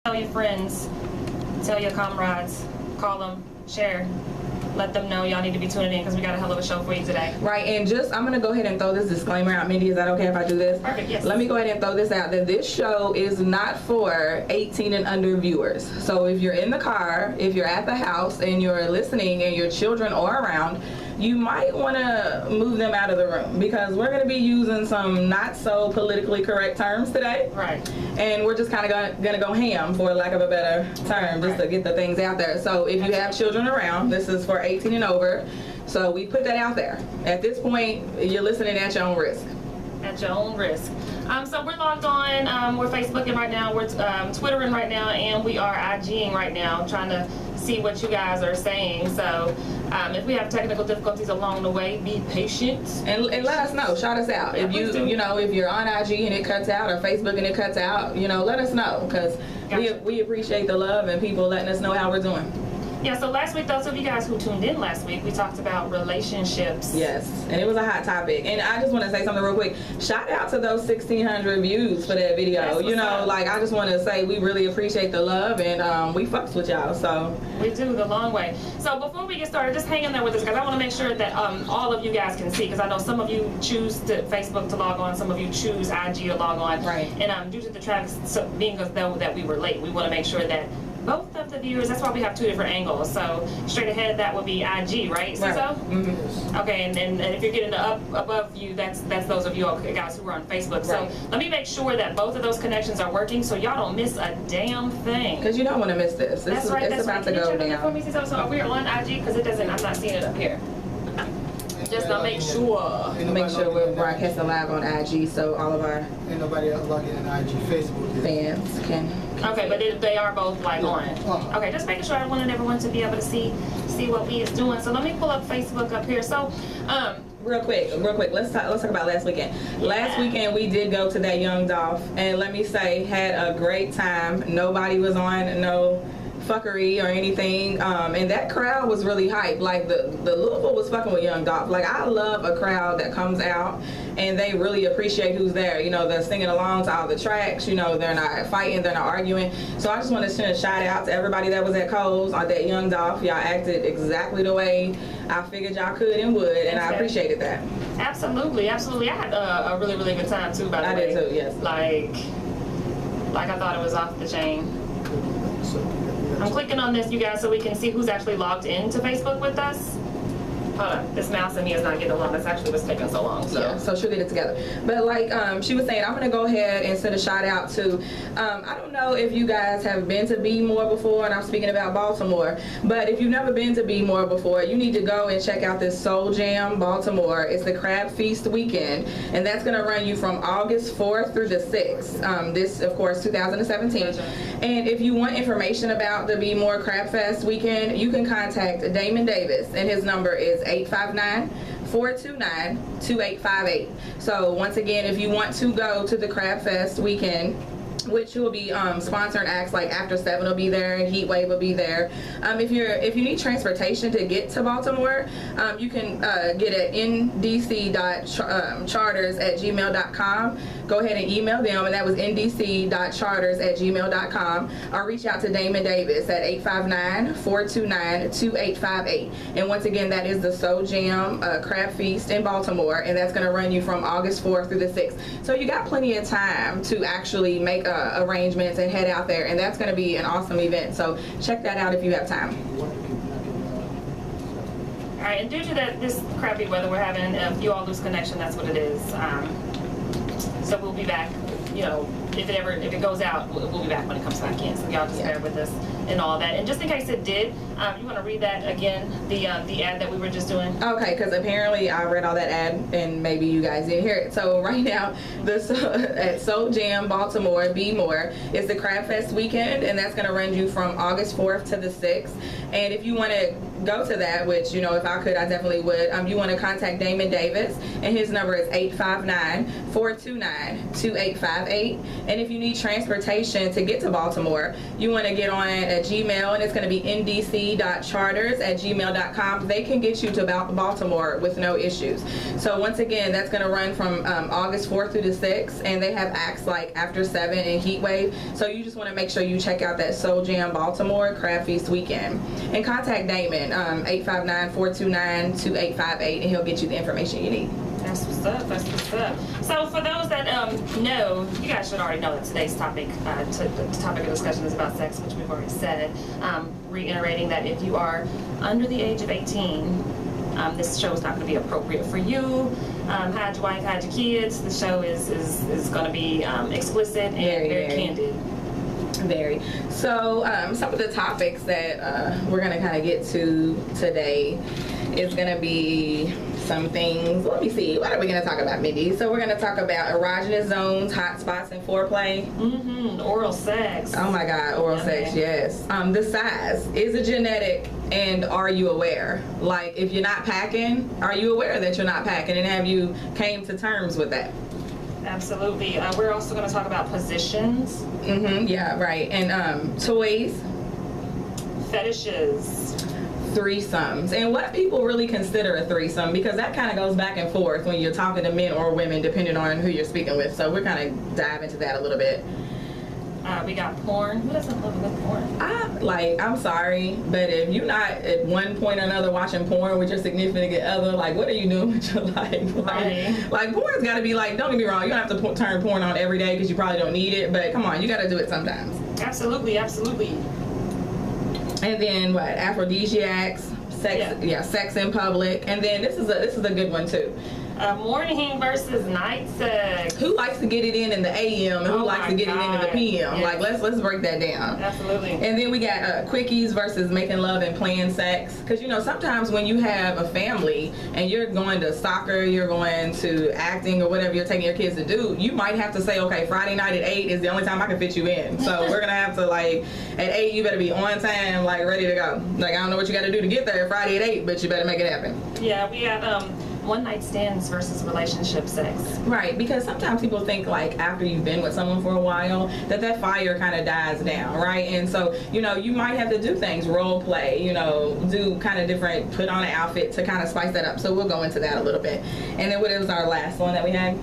Tell your friends, tell your comrades, call them, share. Let them know y'all need to be tuning in because we got a hell of a show for you today. Right, and just, I'm going to go ahead and throw this disclaimer out. Mindy, is that okay if I do this? Perfect, yes. Let me go ahead and throw this out, that this show is not for 18 and under viewers. So if you're in the car, if you're at the house and you're listening and your children are around, you might want to move them out of the room because we're going to be using some not so politically correct terms today. Right. And we're just kind of going to go ham, for lack of a better term, just to get the things out there. So if you have children around, this is for 18 and over. So we put that out there. At this point, you're listening at your own risk. At your own risk. So we're logged on. We're Facebooking right now. We're Twittering right now, and we are IGing right now, trying to see what you guys are saying. So if we have technical difficulties along the way, be patient and let us know. Shout us out. Yeah, if you're on IG and it cuts out, or Facebook and it cuts out, let us know, because we appreciate the love and people letting us know how we're doing. Yeah, so last week, those of you guys who tuned in last week, we talked about relationships. Yes, and it was a hot topic. And I just want to say something real quick. Shout out to those 1,600 views for that video. I just want to say we really appreciate the love, and we fucks with y'all. So we do, the long way. So before we get started, just hang in there with us, because I want to make sure that all of you guys can see, because I know some of you choose Facebook to log on, some of you choose IG to log on. Right. And due to the traffic being as though that we were late, we want to make sure that both of the viewers, that's why we have two different angles. So straight ahead, that would be IG, right? So Mm-hmm. Okay, and if you're getting the up above view, that's those of you guys who are on Facebook. Right. So let me make sure that both of those connections are working, so y'all don't miss a damn thing. Because you don't want to miss this. That's right. It's about to go down. For me, so we're on IG, because it doesn't. I'm not seeing it up here. Just to make sure. Make sure we're broadcasting live on IG, so all of our ain't nobody else logging in IG, Facebook fans can. Okay, but they are both on. Okay, just making sure I wanted everyone to be able to see what we is doing. So let me pull up Facebook up here. So real quick, let's talk about last weekend. Yeah. Last weekend we did go to that Young Dolph, and let me say, had a great time. Nobody was on no fuckery or anything, and that crowd was really hyped. Like the Louisville was fucking with Young Dolph. Like, I love a crowd that comes out and they really appreciate who's there. They're singing along to all the tracks. They're not fighting, they're not arguing. So I just want to send a shout out to everybody that was at Cole's on that Young Dolph. Y'all acted exactly the way I figured y'all could and would, and I appreciated that. Absolutely. I had a really, really good time too, by the way. I did too, yes. Like I thought it was off the chain. I'm clicking on this, you guys, so we can see who's actually logged into Facebook with us. Hold on, this mouse in me is not getting along. That's actually what's taking so long. So. Yeah, so she'll get it together. But like she was saying, I'm going to go ahead and send a shout out to, I don't know if you guys have been to Be More before, and I'm speaking about Baltimore, but if you've never been to Be More before, you need to go and check out this Soul Jam Baltimore. It's the Crab Feast weekend, and that's going to run you from August 4th through the 6th. This, of course, 2017. And if you want information about the Be More Crab Fest weekend, you can contact Damon Davis, and his number is 859-429-2858. So once again, if you want to go to the Crab Fest weekend, which will be sponsored acts like After 7 will be there, and Heat Wave will be there. If you need transportation to get to Baltimore, you can get at ndc.charters@gmail.com. Go ahead and email them, and that was ndc.charters@gmail.com, or reach out to Damon Davis at 859-429-2858. And once again, that is the Soul Jam Crab Feast in Baltimore, and that's going to run you from August 4th through the 6th. So you got plenty of time to actually make arrangements and head out there, and that's going to be an awesome event. So check that out if you have time. All right, and due to this crappy weather we're having, if you all lose connection, that's what it is. So we'll be back. If it goes out, we'll be back when it comes back in. So y'all just bear with us and all that. And just in case it did, you want to read that again, the ad that we were just doing? Okay, because apparently I read all that ad and maybe you guys didn't hear it. So right now, at Soul Jam Baltimore, Be More, is the Crab Fest weekend, and that's going to run you from August 4th to the 6th. And if you want to go to that, which, you know, if I could, I definitely would. You want to contact Damon Davis, and his number is 859-429-2858. And if you need transportation to get to Baltimore, you want to get on a Gmail, and it's going to be ndc.charters@gmail.com. They can get you to Baltimore with no issues. So once again, that's going to run from August 4th through the 6th, and they have acts like After 7 and Heat Wave. So you just want to make sure you check out that Soul Jam Baltimore Crab Feast weekend. And contact Damon, 859-429-2858, and he'll get you the information you need. That's what's up. That's what's up. So for those that know, you guys should already know that today's topic, the topic of discussion is about sex, which we've already said. Reiterating that if you are under the age of 18, this show is not going to be appropriate for you. Hide your wife, hide your kids. The show is going to be explicit and very candid. Very. So some of the topics that we're going to kind of get to today is going to be some things. Let me see. What are we going to talk about, Mindy? So we're going to talk about erogenous zones, hot spots, and foreplay. Oral sex. Oh my God, oral sex, yes. The size. Is it genetic, and are you aware? Like, if you're not packing, are you aware that you're not packing, and have you came to terms with that? Absolutely. We're also going to talk about positions. Yeah, right. And toys. Fetishes. Threesomes, and what people really consider a threesome, because that kind of goes back and forth when you're talking to men or women, depending on who you're speaking with. So we're kind of dive into that a little bit. We got porn. Who doesn't love a good porn? I'm sorry, but if you're not at one point or another watching porn with your significant other, like, what are you doing with your life? Like porn's got to be like, don't get me wrong, you don't have to turn porn on every day because you probably don't need it, but come on, you got to do it sometimes. Absolutely, absolutely. And then what? Aphrodisiacs, sex, sex in public, and then this is a good one too. Morning versus night sex. Who likes to get it in the AM, and who likes to get it in the PM? Yes. Like, let's break that down. Absolutely. And then we got quickies versus making love and playing sex. Because, you know, sometimes when you have a family and you're going to soccer, you're going to acting or whatever you're taking your kids to do, you might have to say, okay, Friday night at 8 is the only time I can fit you in. So we're going to have to, like, at 8, you better be on time, like, ready to go. Like, I don't know what you got to do to get there Friday at 8, but you better make it happen. Yeah, we have one night stands versus relationship sex. Right, because sometimes people think, like, after you've been with someone for a while, that fire kind of dies down, right? And so, you know, you might have to do things, role play, you know, do kind of different, put on an outfit to kind of spice that up. So we'll go into that a little bit. And then what was our last one that we had?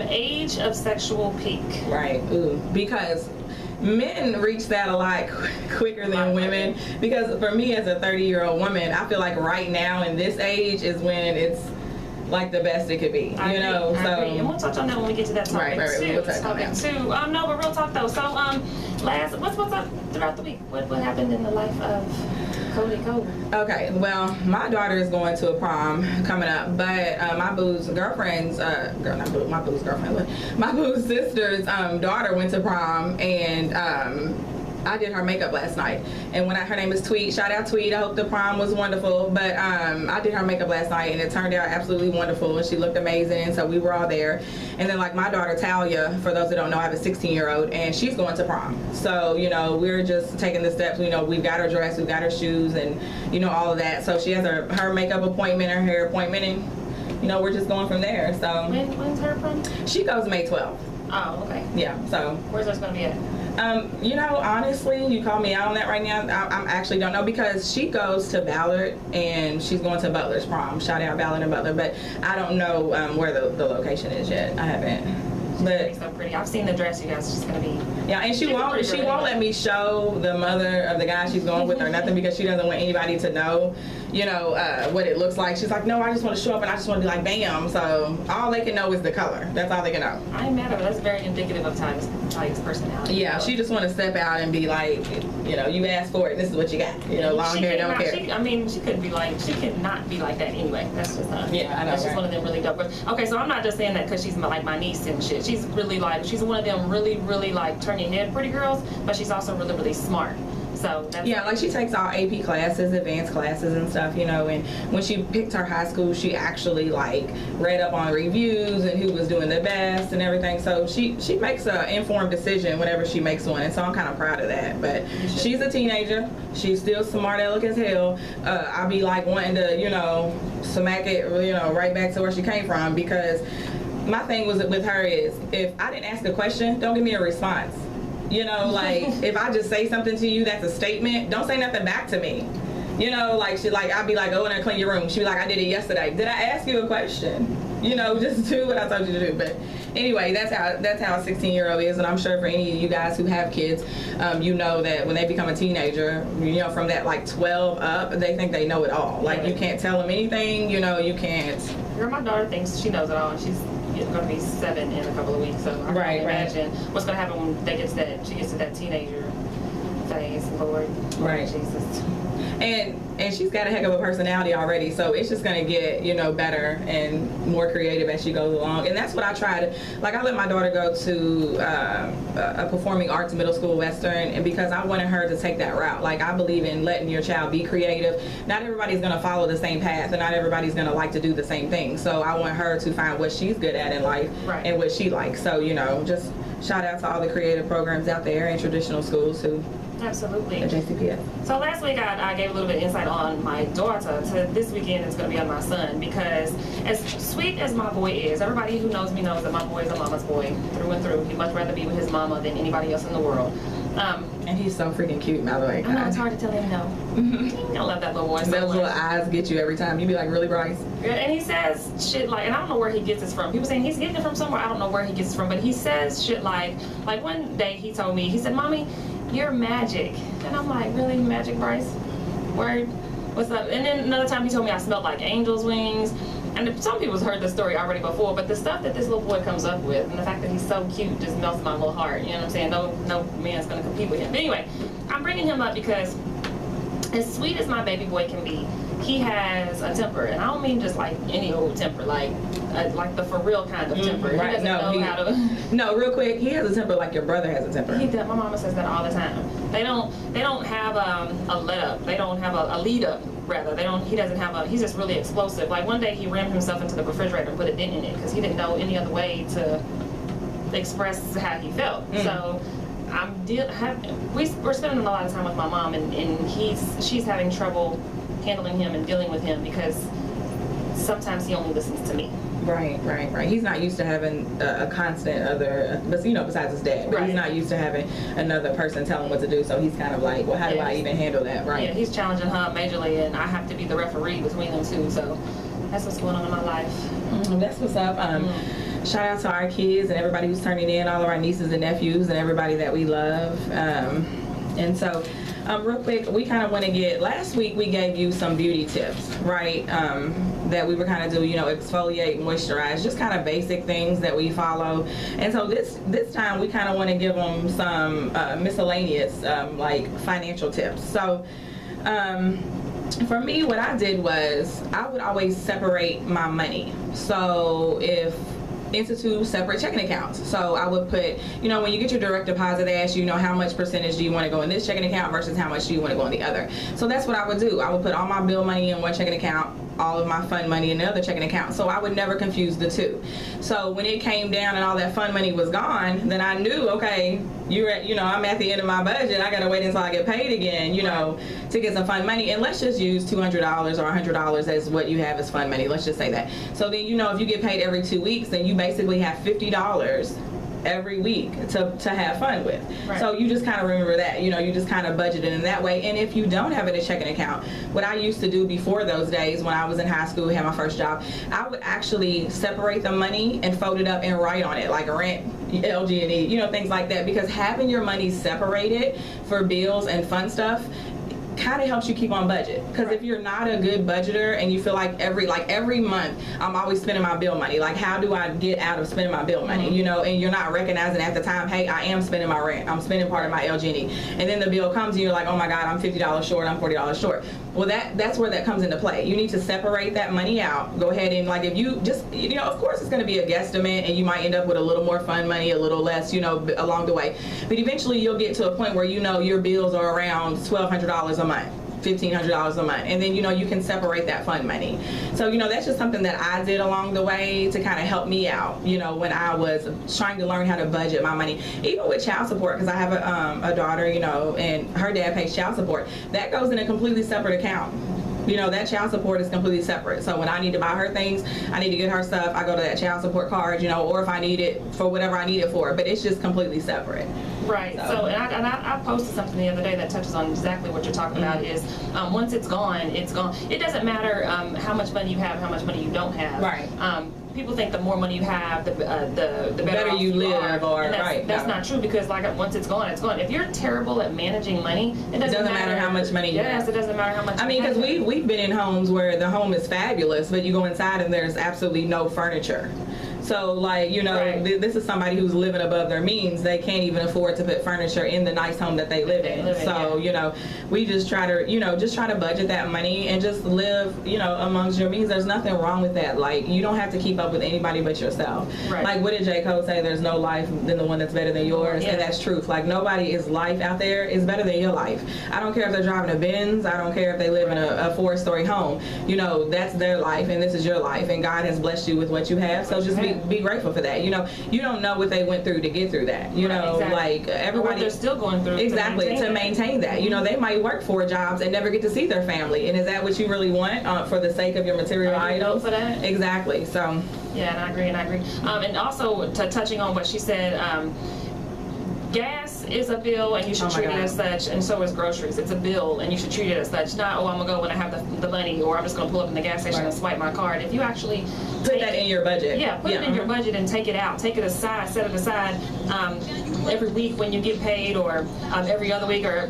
Age of sexual peak. Right, ooh, because men reach that a lot quicker than women, because for me as a 30-year-old woman, I feel like right now in this age is when it's like the best it could be, I agree. And we'll touch on that when we get to that topic too. We'll touch on that too. No, but real talk though. So what's up throughout the week? What happened in the life of Colie? Okay, well, my daughter is going to a prom coming up, but my boo's girlfriend's my boo's sister's daughter went to prom, and I did her makeup last night, and her name is Tweet. Shout out Tweet. I hope the prom was wonderful. But I did her makeup last night, and it turned out absolutely wonderful, and she looked amazing. And so we were all there. And then, like, my daughter Talia, for those that don't know, I have a 16-year-old, and she's going to prom. So, you know, we're just taking the steps. You know, we've got her dress, we've got her shoes, and, you know, all of that. So she has her makeup appointment, her hair appointment, and, you know, we're just going from there. So when's her prom? She goes May 12th. Oh, okay. Yeah. So where's that going to be at? You know, honestly, you call me out on that right now. I actually don't know, because she goes to Ballard, and she's going to Butler's prom. Shout out Ballard and Butler, but I don't know where the location is yet. I haven't. But so pretty. I've seen the dress, you guys. It's just gonna be. Yeah, and she won't let me show the mother of the guy she's going with or nothing, because she doesn't want anybody to know, you know, what it looks like. She's like, no, I just want to show up and I just want to be like, bam. So all they can know is the color. That's all they can know. I ain't mad at her. That's very indicative of Talia's personality. Yeah, she just want to step out and be like, you know, you asked for it. This is what you got. You know, long hair, don't care. She could not be like that anyway. That's just her. Yeah, I know. That's just one of them really dope girls. Okay, so I'm not just saying that because she's like my niece and shit. She's really like, she's one of them really, really like turn your head pretty girls, but she's also really, really smart. So that's Yeah, like she takes all AP classes, advanced classes and stuff, you know, and when she picked her high school, she actually like read up on reviews and who was doing the best and everything. So she makes an informed decision whenever she makes one, and so I'm kind of proud of that. But she's a teenager. She's still smart aleck as hell. I be like wanting to, you know, smack it, you know, right back to where she came from, because my thing was with her is, if I didn't ask a question, don't give me a response. You know, like if I just say something to you that's a statement, don't say nothing back to me. You know, like I'd be like, go in there and clean your room. She'd be like, I did it yesterday. Did I ask you a question? You know, just do what I told you to do. But anyway, that's how a 16-year-old is, and I'm sure for any of you guys who have kids, you know that when they become a teenager, you know, from that like 12 up, they think they know it all. Like you can't tell them anything. You know, you can't. Girl, my daughter thinks she knows it all, and she's going to be 7 in a couple of weeks. So I can imagine what's going to happen when she gets to that teenager phase. Lord, Jesus. And she's got a heck of a personality already, so it's just gonna get, you know, better and more creative as she goes along. And that's what I try to, like, I let my daughter go to a performing arts middle school Western, and because I wanted her to take that route. Like, I believe in letting your child be creative. Not everybody's gonna follow the same path, and not everybody's gonna like to do the same thing. So I want her to find what she's good at in life and what she likes. So, you know, just shout out to all the creative programs out there in traditional schools too. Absolutely. At JCPS. So last week I gave a little bit of insight on my daughter. To this weekend it's going to be on my son, because as sweet as my boy is, everybody who knows me knows that my boy is a mama's boy through and through. He'd much rather be with his mama than anybody else in the world. And he's so freaking cute, by the way. I know, it's hard to tell him no. I love that little boy so much. Those little eyes get you every time. You be like, really, Bryce? And he says shit like, and I don't know where he gets this from. People saying he's getting it from somewhere. I don't know where he gets it from, but he says shit like one day he told me, he said, Mommy, you're magic. And I'm like, really, magic, Bryce? Word? What's up? And then another time he told me I smelled like angel's wings. And some people's heard the story already before, but the stuff that this little boy comes up with, and the fact that he's so cute, just melts my little heart. You know what I'm saying? No man's gonna compete with him. But anyway, I'm bringing him up because as sweet as my baby boy can be, he has a temper, and I don't mean just like any old temper, like the for real kind of temper. He doesn't know how to. No, real quick, he has a temper like your brother has a temper. He does. My mama says that all the time. They don't have a let up. They don't have a lead up. Rather, he doesn't have a. He's just really explosive. Like one day he rammed himself into the refrigerator and put a dent in it because he didn't know any other way to express how he felt. So. We're spending a lot of time with my mom, and she's having trouble handling him and dealing with him because sometimes he only listens to me. Right. He's not used to having a constant other, but you know, besides his dad. But he's not used to having another person tell him what to do. So he's kind of like, well, how do I even handle that? Right. Yeah, he's challenging her majorly, and I have to be the referee between them two. So that's what's going on in my life. That's what's up. Shout out to our kids and everybody who's turning in, all of our nieces and nephews and everybody that we love. And so, real quick, we kind of want to get, last week we gave you some beauty tips, right? That we were kind of do, you know, exfoliate, moisturize, just kind of basic things that we follow. And so this time we kind of want to give them some miscellaneous, like financial tips. So, for me, what I did was I would always separate my money. So into two separate checking accounts. So I would put, you know, when you get your direct deposit, they ask you, you know, how much percentage do you want to go in this checking account versus how much do you want to go in the other. So that's what I would do. I would put all my bill money in one checking account, all of my fun money in the other checking account. So I would never confuse the two. So when it came down and all that fun money was gone, then I knew, okay, I'm at the end of my budget. I gotta wait until I get paid again, you know, to get some fun money. And let's just use $200 or $100 as what you have as fun money. Let's just say that. So then, you know, if you get paid every 2 weeks, then you basically have $50 every week to have fun with. Right. So you just kind of remember that, you know, you just kind of budget it in that way. And if you don't have it in a checking account, what I used to do before those days when I was in high school, had my first job, I would actually separate the money and fold it up and write on it, like rent, LG&E, you know, things like that. Because having your money separated for bills and fun stuff, kind of helps you keep on budget. Because if you're not a good budgeter and you feel like every month I'm always spending my bill money, like how do I get out of spending my bill money, you know, and you're not recognizing at the time, hey, I am spending my rent, I'm spending part of my LG&E, and then the bill comes and you're like, oh my God, I'm $50 short, I'm $40 short. Well, that's where that comes into play. You need to separate that money out. Go ahead and, like, if you just, you know, of course it's going to be a guesstimate and you might end up with a little more fund money, a little less, you know, along the way. But eventually you'll get to a point where, you know, your bills are around $1,200 a month. $1,500 a month, and then, you know, you can separate that fund money. So, you know, that's just something that I did along the way to kind of help me out, you know, when I was trying to learn how to budget my money, even with child support, because I have a daughter, you know, and her dad pays child support. That goes in a completely separate account. You know, that child support is completely separate. So when I need to buy her things, I need to get her stuff, I go to that child support card, you know, or if I need it for whatever I need it for, but it's just completely separate. Right. So and I posted something the other day that touches on exactly what you're talking about. Is once it's gone, it's gone. It doesn't matter how much money you have, how much money you don't have. Right. People think the more money you have, the better off you live, are. or that's not true, because like once it's gone, it's gone. If you're terrible at managing money, it doesn't matter how much money you have. Yes, it doesn't matter how much. I mean, because we've been in homes where the home is fabulous, but you go inside and there's absolutely no furniture. So, like, you know, this is somebody who's living above their means. They can't even afford to put furniture in the nice home that they live in. So, you know, we just try to, you know, just try to budget that money and just live, you know, amongst your means. There's nothing wrong with that. Like, you don't have to keep up with anybody but yourself. Right. Like, what did J. Cole say? There's no life than the one that's better than yours. Yeah. And that's truth. Like, nobody is life out there is better than your life. I don't care if they're driving a Benz. I don't care if they live in a 4-story home. You know, that's their life and this is your life. And God has blessed you with what you have. So just be grateful for that. You know, you don't know what they went through to get through that. You know, like everybody, they're still going through to maintain that. You know, they might work 4 jobs and never get to see their family. And is that what you really want for the sake of your material items? For that? Exactly. So yeah, and I agree. And also touching on what she said. Gas is a bill and you should treat it as such, and so is groceries. It's a bill and you should treat it as such. Not, oh, I'm gonna go when I have the money, or I'm just gonna pull up in the gas station and swipe my card. If you actually put that in your budget. Yeah, put it in your budget and take it out. Take it aside, set it aside every week when you get paid, or every other week, or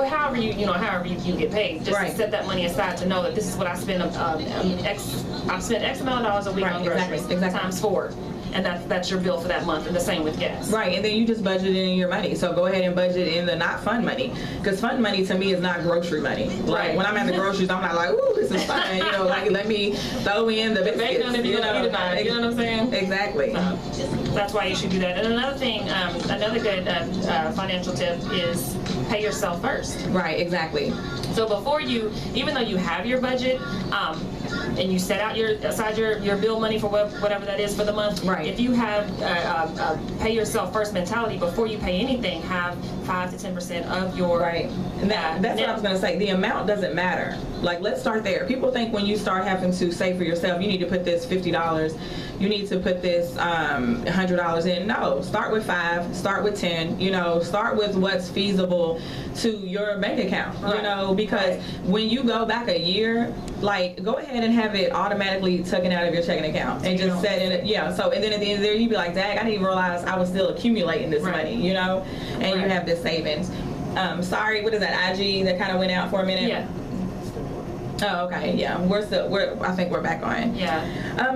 however you get paid. Just set that money aside to know that this is what I spend. I've spent X amount of dollars a week on groceries. Exactly. Times 4. And that's your bill for that month, and the same with gas. Right, and then you just budget in your money. So go ahead and budget in the not fun money, because fun money to me is not grocery money. Like when I'm at the groceries, I'm not like, ooh, this is fun. You know, like let me throw in the biscuits. You know what I'm saying? Exactly. That's why you should do that. And another thing, another good financial tip is pay yourself first. Right, exactly. So before you, even though you have your budget, and you set out aside your bill money for whatever that is for the month. Right. If you have pay yourself first mentality, before you pay anything, have 5 to 10% of your And that's what I was going to say. The amount doesn't matter. Like, let's start there. People think when you start having to save for yourself, you need to put this $50. You need to put this $100 in. No, start with 5. Start with 10. You know, start with what's feasible to your bank account. You know, because when you go back a year, like, go ahead and have it automatically taken out of your checking account and just set in it. Yeah. So, and then at the end of the year, you'd be like, dang, I didn't even realize I was still accumulating this money, you know, and you have this savings. Sorry, what is that, IG that kind of went out for a minute? Yeah. Oh, okay, yeah, I think we're back on. Yeah.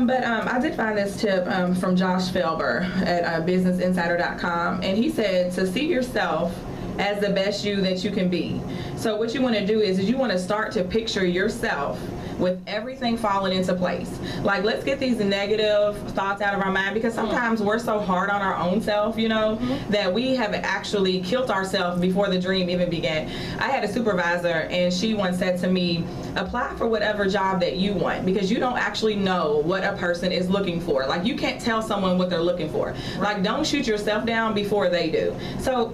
But I did find this tip from Josh Felber at businessinsider.com, and he said to see yourself as the best you that you can be. So what you want to do is you want to start to picture yourself with everything falling into place. Like, let's get these negative thoughts out of our mind, because sometimes we're so hard on our own self, you know, that we have actually killed ourselves before the dream even began. I had a supervisor, and she once said to me, apply for whatever job that you want, because you don't actually know what a person is looking for. Like, you can't tell someone what they're looking for. Like, don't shoot yourself down before they do. So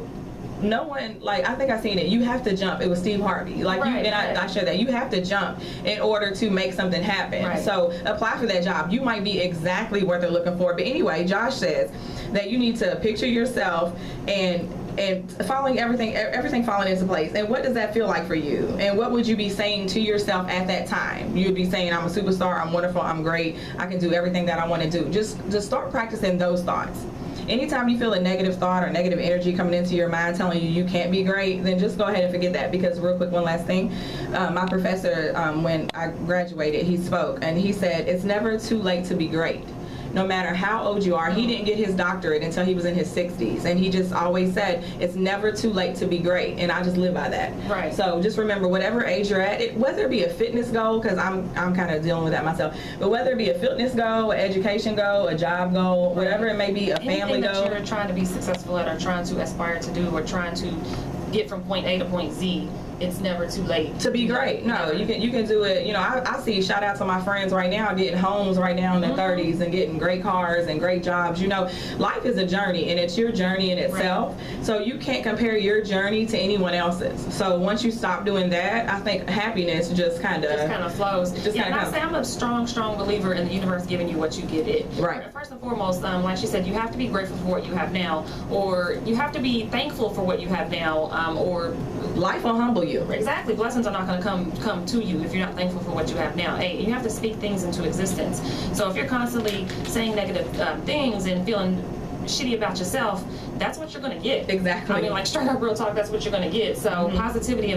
no one, like, I think I seen it, you have to jump. It was Steve Harvey. Like, I shared that. You have to jump in order to make something happen. So apply for that job. You might be exactly what they're looking for. But anyway, Josh says that you need to picture yourself and following everything falling into place. And what does that feel like for you? And what would you be saying to yourself at that time? You'd be saying, I'm a superstar, I'm wonderful, I'm great, I can do everything that I want to do. Just start practicing those thoughts. anytime you feel a negative thought or negative energy coming into your mind telling you you can't be great, then just go ahead and forget that. Because real quick, one last thing, my professor, when I graduated, he spoke and he said, it's never too late to be great. No matter how old you are. He didn't get his doctorate until he was in his 60s, and he just always said it's never too late to be great, and I just live by that. Right. So just remember, whatever age you're at, whether it be a fitness goal, because I'm kind of dealing with that myself, but whether it be a fitness goal, an education goal, a job goal, whatever it may be, a family Anything goal. that you're trying to be successful at, or trying to aspire to do, or trying to get from point A to point Z, it's never too late to be great. No, you can do it. You know, I see, shout out to my friends right now getting homes right now in their 30s and getting great cars and great jobs. You know, life is a journey, and it's your journey in itself. Right. So you can't compare your journey to anyone else's. So once you stop doing that, I think happiness just kind of flows. And I say I'm a strong believer in the universe giving you what you give it. Right. First and foremost, like she said, you have to be grateful for what you have now, or you have to be thankful for what you have now, or life will humble you. Exactly. Blessings are not going to come to you if you're not thankful for what you have now. You have to speak things into existence. So if you're constantly saying negative things and feeling shitty about yourself, that's what you're going to get. Exactly. I mean, like straight up real talk, that's what you're going to get. So positivity